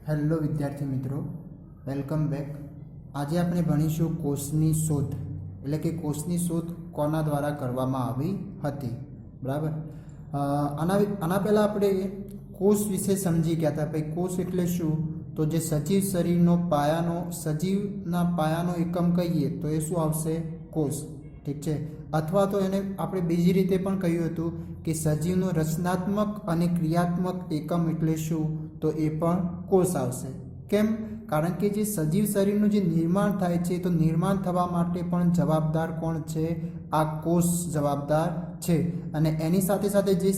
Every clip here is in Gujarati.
હેલો વિદ્યાર્થી મિત્રો, વેલકમ બેક. આજે આપણે ભણીશું કોષની શોધ, એટલે કે કોષની શોધ કોના દ્વારા કરવામાં આવી હતી. બરાબર. આના પહેલાં આપણે કોષ વિશે સમજી ગયા હતા. ભાઈ કોષ એટલે શું? તો જે સજીવ શરીરનો સજીવના પાયાનો એકમ કહીએ તો એ શું આવશે? કોષ. ઠીક છે. અથવા તો એને આપણે બીજી રીતે પણ કહ્યું હતું કે સજીવનો રચનાત્મક અને ક્રિયાત્મક એકમ એટલે શું? તો એ પણ કોષ આવશે. કેમ? કારણ કે જે સજીવ શરીરનું જે નિર્માણ થાય છે તો નિર્માણ થવા માટે પણ જવાબદાર કોણ છે? આ કોષ જવાબદાર છે. અને એની સાથે સાથે જે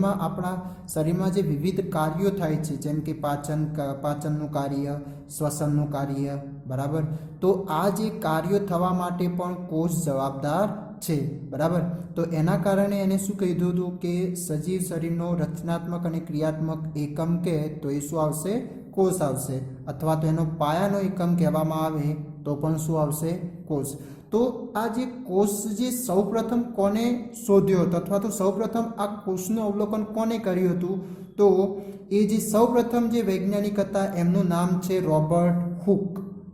આપણા શરીરમાં જે વિવિધ કાર્યો થાય છે, જેમ કે પાચનનું કાર્ય, શ્વસનનું કાર્ય, બરાબર. તો આ જે કાર્યો થવા માટે પણ કોષ જવાબદાર છે. બરાબર. તો એના કારણે એને શું કીધું હતું કે સજીવ શરીરનો રચનાત્મક અને ક્રિયાત્મક એકમ કહે તો એ શું આવશે? કોષ આવશે. અથવા તો એનો પાયાનો એકમ કહેવામાં આવે તો પણ શું આવશે? કોષ. તો આ જે કોષ જે સૌપ્રથમ કોને શોધ્યો હતો, અથવા તો સૌપ્રથમ આ કોષનું અવલોકન કોને કર્યું હતું? તો એ જે સૌપ્રથમ જે વૈજ્ઞાનિક હતા એમનું નામ છે રોબર્ટ હુક.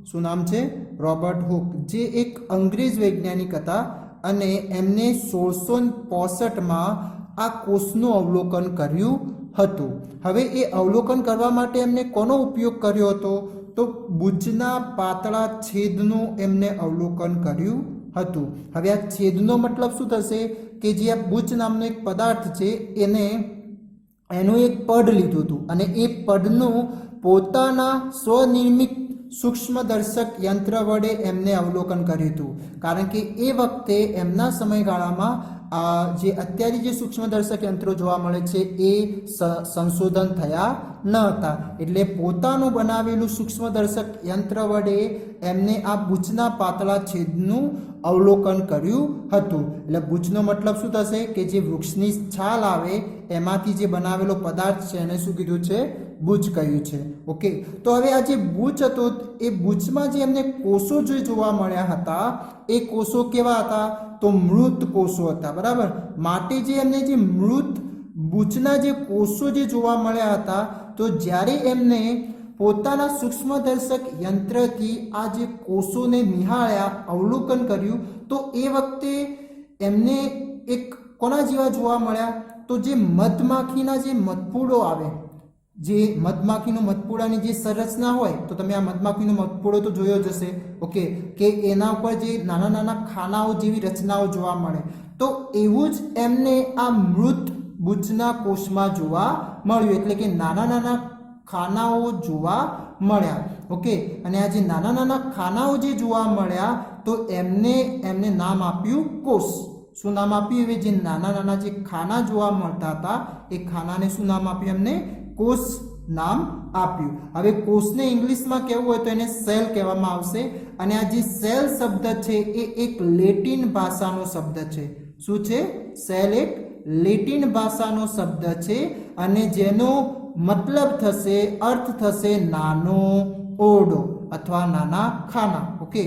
શું નામ છે? રોબર્ટ હુક, જે એક અંગ્રેજ વૈજ્ઞાનિક હતા અને એમને 1665માં આ કોષનું અવલોકન કર્યું હતું. હવે એ અવલોકન કરવા માટે એમને કોનો ઉપયોગ કર્યો હતો? તો બુચના પાતળા છેદનું એમને અવલોકન કર્યું હતું. હવે આ છેદનો મતલબ શું થશે? કે જે આ બુચ નામનો એક પદાર્થ છે એનું એક પડ લીધું હતું અને એ પડનું પોતાના સ્વનિર્મિત સૂક્ષ્મદર્શક યંત્ર વડે એમને અવલોકન કર્યું હતું. કારણ કે એ વખતે એમના સમયગાળામાં જે અત્યારે જે સૂક્ષ્મદર્શક યંત્રો જોવા મળે છે એ સંશોધન થયા ન હતા. એટલે પોતાનું બનાવેલું સૂક્ષ્મદર્શક યંત્ર વડે એમને આ બુચના પાતળા છેદનું અવલોકન કર્યું હતું. એટલે બુચનો મતલબ શું થશે? કે જે વૃક્ષની છાલ આવે એમાંથી જે બનાવેલો પદાર્થ છે એને શું કીધું છે? બુચ કહ્યું છે. ઓકે. તો હવે આ જે બુચ હતો એ બુચમાં જે એમને કોષો જે જોવા મળ્યા હતા એ કોષો કેવા હતા? તો મૃત કોષો હતા. બરાબર. માટે જે એમને જે મૃત બુચના જે કોષો જે જોવા મળ્યા હતા, તો જ્યારે એમને પોતાના સૂક્ષ્મદર્શક યંત્રથી આ જે કોષોને નિહાળ્યા, અવલોકન કર્યું, તો એ વખતે એમને એક કોના જેવા જોવા મળ્યા? તો જે મધમાખીના જે મધપૂડો આવે, જે મધમાખીનું મધપૂડાની જે સંરચના હોય, તો તમે આ મધમાખીનો મધપૂડો તો જોયો જ હશે. ઓકે. કે એના ઉપર જે નાના નાના ખાનાઓ જેવી રચનાઓ જોવા મળે, તો એવું જ એમને આ મૃત બુચના કોષમાં જોવા મળ્યું. એટલે કે નાના નાના ખાનાઓ જોવા મળ્યા. ઓકે. અને આ જે નાના નાના ખાનાઓ જે જોવા મળ્યા તો એમને નામ આપ્યું કોષ. શું નામ આપ્યું? હવે જે નાના નાના જે ખાના જોવા મળતા હતા એ ખાનાને શું નામ આપ્યું? એમને કોષ નામ આપ્યું. હવે કોષને ઇંગ્લિશમાં કહેવું હોય તો એને સેલ કહેવામાં આવશે. અને આ જે સેલ શબ્દ છે એ એક લેટિન ભાષાનો શબ્દ છે. શું છે? સેલ એક લેટિન ભાષાનો શબ્દ છે અને જેનો મતલબ થશે, અર્થ થશે નાનો ઓરડો અથવા નાના ખાના. ઓકે.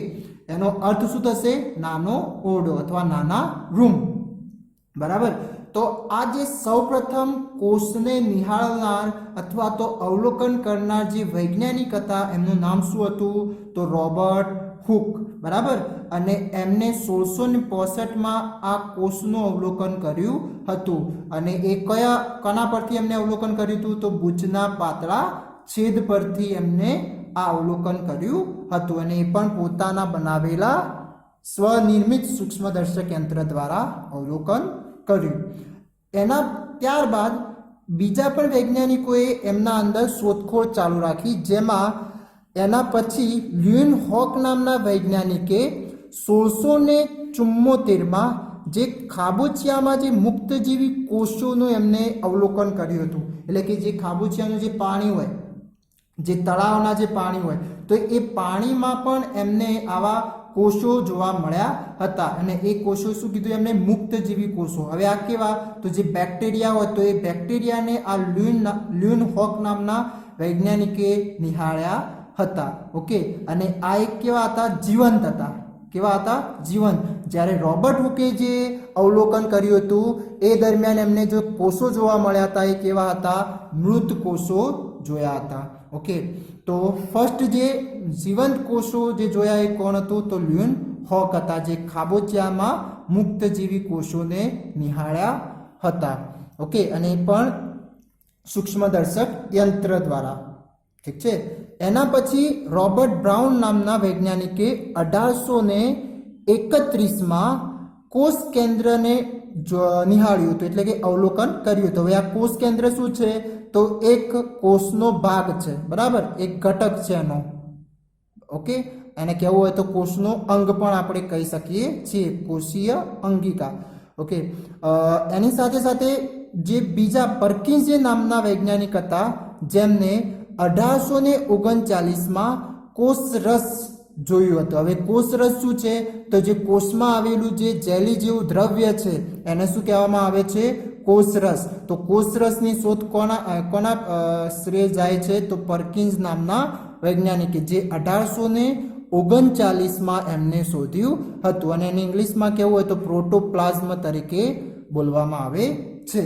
એનો અર્થ શું થશે? નાનો ઓરડો અથવા નાના રૂમ. બરાબર. તો આ જે સૌપ્રથમ કોષને નિહાળનાર અથવા તો અવલોકન કરનાર જે વૈજ્ઞાનિક હતા એમનું નામ શું હતું? તો રોબર્ટ હુક. બરાબર. અને એમને 1665માં આ કોષનું અવલોકન કર્યું હતું. અને એ કોના પરથી એમને અવલોકન કર્યું હતું? તો બુચના પાતળા છેદ પરથી એમને આ અવલોકન કર્યું હતું. અને એ પણ પોતાના બનાવેલા સ્વનિર્મિત સૂક્ષ્મદર્શક યંત્ર દ્વારા અવલોકન કર્યું. એના ત્યારબાદ બીજા પણ વૈજ્ઞાનિકોએ એમના અંદર શોધખોળ ચાલુ રાખી, જેમાં એના પછી લ્યુઇન હોક નામના વૈજ્ઞાનિકે 1674માં જે ખાબોચિયામાં જે મુક્તજીવી કોષોનું એમને અવલોકન કર્યું હતું. એટલે કે જે ખાબોચિયાનું જે પાણી હોય, જે તળાવના જે પાણી હોય, તો એ પાણીમાં પણ એમને આવા કોષો જોવા મળ્યા હતા. અને એ કોષો શું કીધું એમને? મુક્તજીવી કોષો. હવે આ કેવા? તો જે બેક્ટેરિયા હોય તો એ બેક્ટેરિયાને આ લ્યુઇન હોક નામના વૈજ્ઞાનિકે નિહાળ્યા હતા. ઓકે. અને આ એક કેવા હતા? જીવંત હતા. કેવા હતા? જીવંત. જ્યારે રોબર્ટ હુકે જે અવલોકન કર્યું હતું એ દરમિયાન એમને જે કોષો જોવા મળ્યા હતા એ કેવા હતા? મૃત કોષો જોયા હતા. ઓકે, તો ફર્સ્ટ જે જીવંત કોષો જે જોયા એ કોણ હતું? તો લ્યુન હોક હતા, જે ખાબોચિયામાં મુક્તજીવી કોષોને નિહાળ્યા હતા. ઓકે, અને એ પણ સૂક્ષ્મદર્શક યંત્ર દ્વારા. ઠીક છે. એના પછી રોબર્ટ બ્રાઉન નામના વૈજ્ઞાનિકે 1831માં કોષ કેન્દ્રને નિહાળ્યું હતું, એટલે કે અવલોકન કર્યું હતું. હવે આ કોષ કેન્દ્ર શું છે? તો એક કોષનો ભાગ છે, બરાબર, એક ઘટક છે એનો. ઓકે, એને કહેવું હોય તો કોષનો અંગ પણ આપણે કહી શકીએ છીએ, કોષીય અંગિકા. ઓકે, એની સાથે સાથે જે બીજા પરકિન્સ નામના વૈજ્ઞાનિક હતા, જેમને 1839માં કોષરસ જોયું હતું. હવે કોષરસ શું છે? તો જે કોષમાં આવેલું જે જેલી જેવું દ્રવ્ય છે એને શું કહેવામાં આવે છે? કોષરસ. તો કોષરસની શોધ કોના શ્રેય જાય છે? તો પરકિન્સ નામના વૈજ્ઞાનિકે, જે 1839માં એમને શોધ્યું હતું. અને એને ઇંગ્લિશમાં કહેવું હોય તો પ્રોટોપ્લાઝમ તરીકે બોલવામાં આવે છે.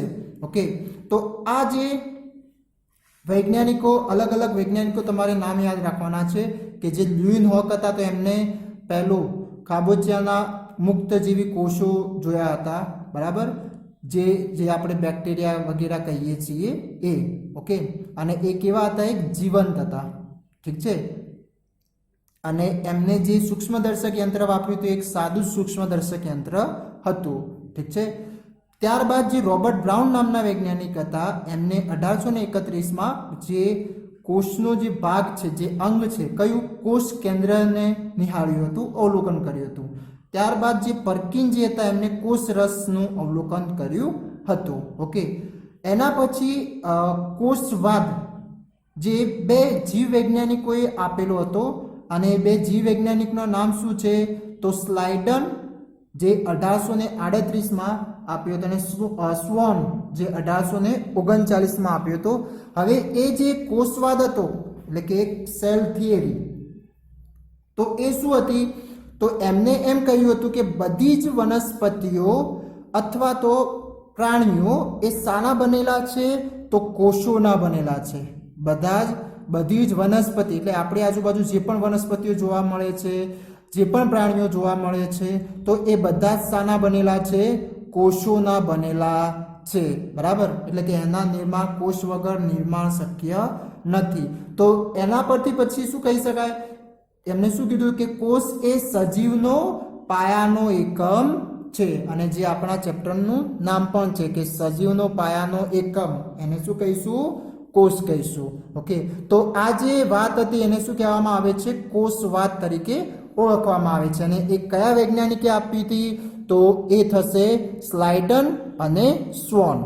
ઓકે, તો આ જે વૈજ્ઞાનિકો, અલગ અલગ વૈજ્ઞાનિકો તમારે નામ યાદ રાખવાના છે કે જે લ્યુઇન હોક હતા, તો એમને પહેલું ખાબોચિયાના મુક્તજીવી કોષો જોયા હતા, બરાબર, જે આપણે બેક્ટેરિયા વગેરે કહીએ છીએ એ. ઓકે, અને એ કેવા હતા? એક જીવંત હતા. ઠીક છે. અને એમને જે સૂક્ષ્મદર્શક યંત્ર વાપર્યું હતું એક સાદું સૂક્ષ્મદર્શક યંત્ર હતું. ઠીક છે. ત્યારબાદ જે રોબર્ટ બ્રાઉન નામના વૈજ્ઞાનિક હતા, એમને 1831માં જે કોષનો જે ભાગ છે, જે અંગ છે, કયું? કોષ કેન્દ્રને નિહાળ્યું હતું, અવલોકન કર્યું હતું. ત્યારબાદ જે પરકિન જે હતા, એમને કોષરસનું અવલોકન કર્યું હતું. ઓકે, એના પછી કોષવાદ જે બે જીવ વૈજ્ઞાનિકોએ આપેલો હતો, અને એ બે જીવ વૈજ્ઞાનિકનું નામ શું છે? તો સ્લાઇડન, જે 1838માં આપ્યો હતો, અને સ્વોન, જે 1839માં આપ્યો હતો. હવે એ જે કોષવાદ હતો, એટલે કે એક સેલ થિયરી, તો એ શું હતી? તો એમને એમ કહ્યું હતું કે બધી જ વનસ્પતિઓ અથવા તો પ્રાણીઓ એ શાના બનેલા છે? તો કોષોના બનેલા છે. બધી જ વનસ્પતિ, એટલે આપણી આજુબાજુ જે પણ વનસ્પતિઓ જોવા મળે છે, જે પણ પ્રાણીઓ જોવા મળે છે, તો એ બધા જ શાના બનેલા છે? કોષોના બનેલા છે, બરાબર. એટલે કે એના નિર્માણ, કોષ વગર નિર્માણ શક્ય નથી. તો એના પરથી પછી શું કહી શકાય? એમને શું કીધું કે કોષ એ સજીવનો પાયાનો એકમ છે. અને જે આપણા ચેપ્ટરનું નામ પણ છે કે સજીવનો પાયાનો એકમ, એને શું કહીશું? કોષ કહીશું. ઓકે, તો આ જે વાત હતી એને શું કહેવામાં આવે છે? કોષવાદ તરીકે ઓળખવામાં આવે છે. અને એ કયા વૈજ્ઞાનિકે આપી હતી? તો એ થશે સ્લાઇડન અને સ્વોન.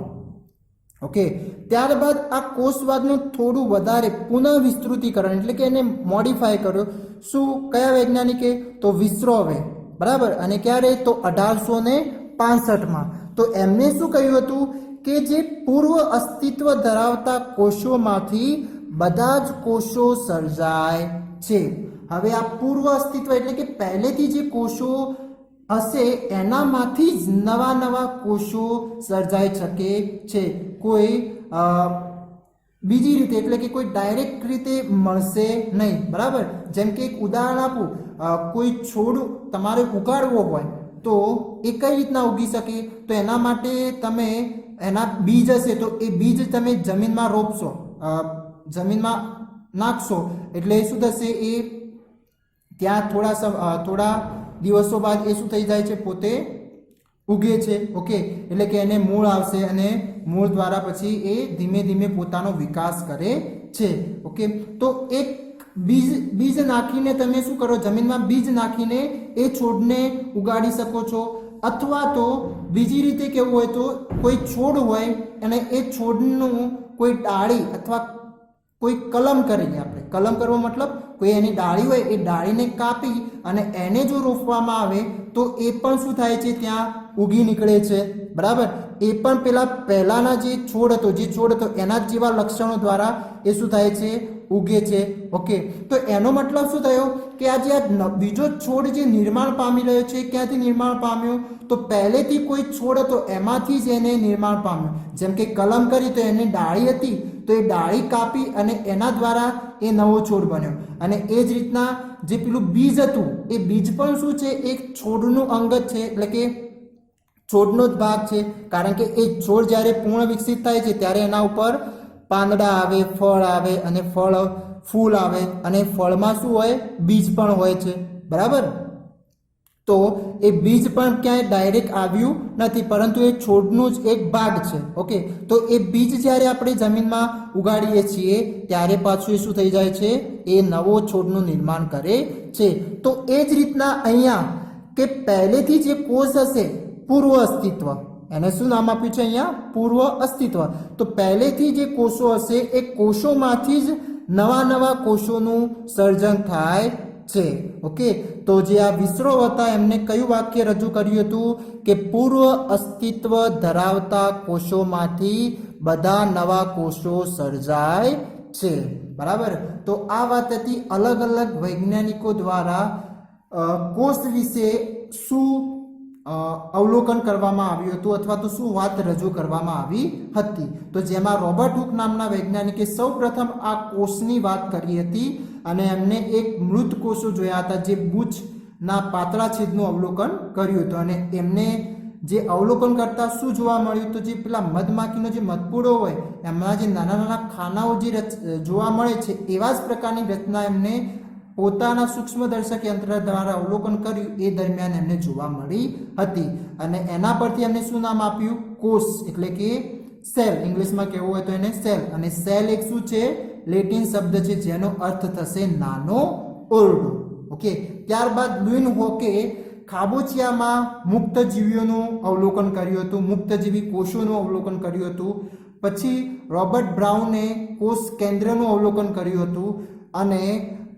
ઓકે, ત્યારબાદ આ કોષવાદનું થોડું વધારે પુનઃ વિસ્તૃતીકરણ, એટલે કે એને મોડિફાય કર્યો. શું? કયા વૈજ્ઞાનિકે? તો વિસ્રોવે, બરાબર. અને ક્યારે? તો 1865માં. તો એમને શું કહ્યું હતું કે જે પૂર્વ અસ્તિત્વ ધરાવતા કોષોમાંથી બધા જ કોષો સર્જાય છે. હવે આ પૂર્વ અસ્તિત્વ એટલે કે પહેલેથી જે કોષો હશે એનામાંથી જ નવા કોષો સર્જાઈ શકે છે. કોઈ બીજી રીતે, એટલે કે કોઈ ડાયરેક્ટ રીતે મળશે નહીં, બરાબર. જેમ કે એક ઉદાહરણ આપું, કોઈ છોડ તમારે ઉગાડવો હોય તો એ કઈ રીતના ઉગી શકે? તો એના માટે તમે એના બીજ હશે, તો એ બીજ તમે જમીનમાં રોપશો, જમીનમાં નાખશો, એટલે શું થશે? એ ત્યાં થોડા દિવસો બાદ એ શું થઈ જાય છે? પોતે ઉગે છે. ઓકે, એટલે કે એને મૂળ આવશે, અને મૂળ દ્વારા પછી એ ધીમે ધીમે પોતાનો વિકાસ કરે છે. ઓકે, તો એક બીજ નાખીને તમે શું કરો? જમીનમાં બીજ નાખીને એ છોડને ઉગાડી શકો છો. અથવા તો બીજી રીતે કેવું હોય તો કોઈ છોડ હોય અને એ છોડનું કોઈ ડાળી અથવા કોઈ કલમ કરીએ આપણે. કલમ કરવો મતલબ કોઈ એની ડાળી હોય એ ડાળીને કાપી અને એને જો રોપવામાં આવે તો એ પણ શું થાય છે? ત્યાં ઉગી નીકળે છે, બરાબર. એ પણ પહેલાના જે છોડ હતો એના જ જેવા લક્ષણો દ્વારા એ શું થાય છે? ઉગે છે. ઓકે, તો એનો મતલબ શું થયો કે આ જે બીજો છોડ જે નિર્માણ પામી રહ્યો છે, ક્યાંથી નિર્માણ પામ્યો? તો પહેલેથી કોઈ છોડ હતો એમાંથી જ એને નિર્માણ પામ્યું. જેમ કે કલમ કરી તો એની ડાળી હતી, તો એ ડાળી કાપી અને એના દ્વારા એ નવો છોડ બન્યો. અને એ જ રીતના જે પેલું બીજ હતું એ બીજ પણ શું છે, એક છોડનું અંગ જ છે, એટલે કે છોડનો જ ભાગ છે. કારણ કે એ છોડ જ્યારે પૂર્ણ વિકસિત થાય છે ત્યારે એના ઉપર પાંદડા આવે, ફળ આવે અને ફૂલ આવે અને ફળમાં શું હોય, બીજ પણ હોય છે. બરાબર. તો એ બીજ પણ ક્યાંય ડાયરેક્ટ આવ્યું નથી, પરંતુ એ છોડનું જ એક ભાગ છે. ઓકે, તો એ બીજ જ્યારે આપણે જમીનમાં ઉગાડીએ છીએ ત્યારે પાછું એ શું થઈ જાય છે, એ નવો છોડનું નિર્માણ કરે છે. તો એ જ રીતના અહીંયા કે પહેલેથી જે કોષ હશે પૂર્વ અસ્તિત્વ, એને શું નામ આપ્યું છે અહીંયા, પૂર્વ અસ્તિત્વ. તો પહેલેથી જે કોષો હશે એ કોષોમાંથી જ નવા કોષોનું સર્જન થાય છે. ઓકે, તો જે આ વિસરો હતા એમને કયું વાક્ય રજૂ કર્યું હતું કે પૂર્વ અસ્તિત્વ ધરાવતા કોષોમાંથી બધા નવા કોષો સર્જાય છે. બરાબર. તો આ વાત હતી અલગ અલગ વૈજ્ઞાનિકો દ્વારા કોષ વિશે શું અવલોકન કરવામાં આવ્યું હતું અથવા તો શું વાત રજૂ કરવામાં આવી હતી. તો જેમાં રોબર્ટ હુક નામના વૈજ્ઞાનિકે સૌપ્રથમ આ કોષની વાત કરી હતી અને એમને એક મૃત કોષો જોયા હતા જે બૂચના પાતળા છેદનું અવલોકન કર્યું હતું. અને એમને જે અવલોકન કરતા શું જોવા મળ્યું, તો જે પેલા મધમાખીનો જે મધપૂડો હોય એમના જે નાના ખાનાઓ જે જોવા મળે છે એવા જ પ્રકારની રચના એમને પોતાના સૂક્ષ્મદર્શક યંત્ર દ્વારા અવલોકન કર્યું એ દરમિયાન એમને જોવા મળી હતી. અને એના પરથી એમને શું નામ આપ્યું, કોષ, એટલે કે સેલ. ઇંગ્લિશમાં કહેવું હોય તો એને સેલ. અને સેલ એક શું છે, લેટિન શબ્દ છે જેનો અર્થ થશે નાનો ઓરડો. ઓકે, ત્યારબાદ લુઇન હોકે ખાબોચિયામાં મુક્ત જીવીઓનું અવલોકન કર્યું હતું, મુક્તજીવી કોષોનું અવલોકન કર્યું હતું. પછી રોબર્ટ બ્રાઉને કોષ કેન્દ્રનું અવલોકન કર્યું હતું અને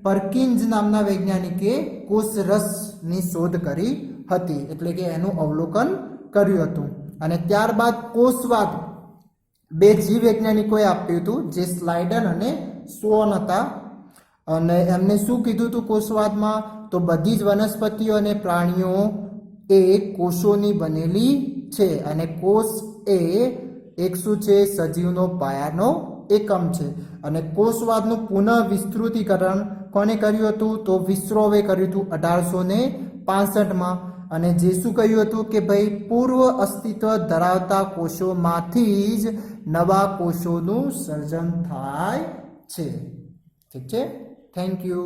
પરકિન્સ નામના વૈજ્ઞાનિકે કોષ રસની શોધ કરી હતી, એટલે કે એનું અવલોકન કર્યું હતું. અને ત્યારબાદ કોષવાદ બે જીવ વૈજ્ઞાનિકોએ આપ્યું હતું જે સ્લાઇડન અને સ્વોન હતા. અને એમને શું કીધું હતું કોષવાદમાં, તો બધી જ વનસ્પતિઓ અને પ્રાણીઓ એ કોષોની બનેલી છે અને કોષ એ એક શું છે, સજીવનો પાયાનો એકમ છે. અને કોષવાદનું પુનઃ વિસ્તૃતીકરણ કોને કર્યું હતું, તો વિસ્રોવે કર્યું હતું 1865માં. અને જે શું કહ્યું હતું કે ભાઈ પૂર્વ અસ્તિત્વ ધરાવતા કોષોમાંથી જ નવા કોષોનું સર્જન થાય છે. ઠીક છે. Thank you.